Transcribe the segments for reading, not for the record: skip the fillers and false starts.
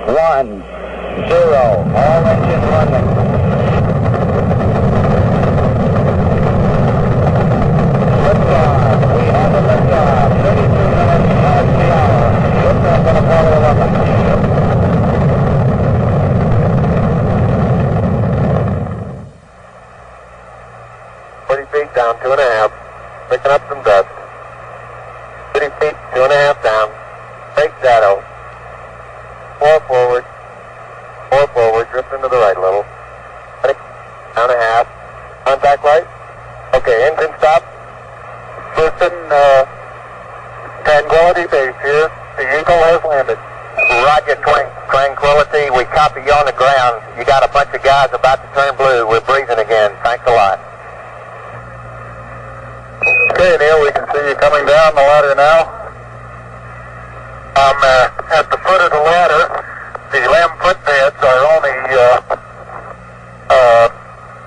1, 0. All engine running. Liftoff. We have a liftoff. 32 minutes past the hour. Liftoff on Apollo 11. 40 feet down, 2.5. Picking up some dust. 30 feet, 2.5 down. Break shadow. 4 forward. 4 forward. Drift into the right a little. Down a half. Contact light. Okay, engine stop. Houston, Tranquility Base here. The Eagle has landed. Roger, Tranquility. We copy you on the ground. You got a bunch of guys about to turn blue. We're breathing again. Thanks a lot. Okay, Neil, we can see you coming down the ladder now. I'm at the foot of the ladder. The LEM footpads are only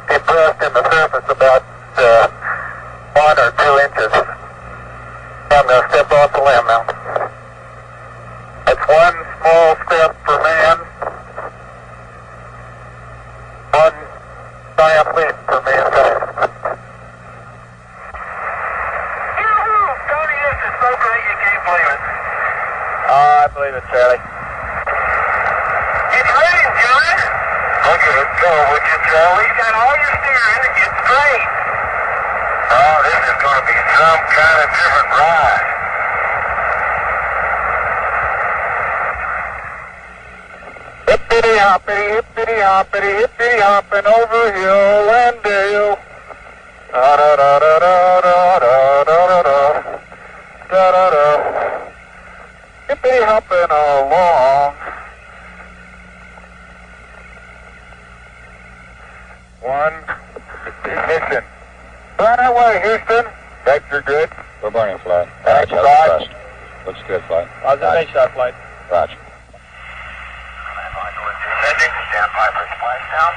impressed in the surface about 1 or 2 inches. I'm going to step off the LEM now. That's 1 small step for man, 1 giant leap for mankind. Tony, this is so great you can't believe it. I believe it, Charlie. It's raining, John. Look at it go, would you, Charlie? You got all your steering, it's great. Oh, this is going to be some kind of different ride. Hippity hoppity, hippity hopping over hill and dale. Da da da da da da da da da da da da. Hippity hopping along. 1 ignition. Right away, Houston. Vector good. We're burning flight. Roger, Roger. Looks good, flight. Observation shot flight. Roger. Stand by for splashdown.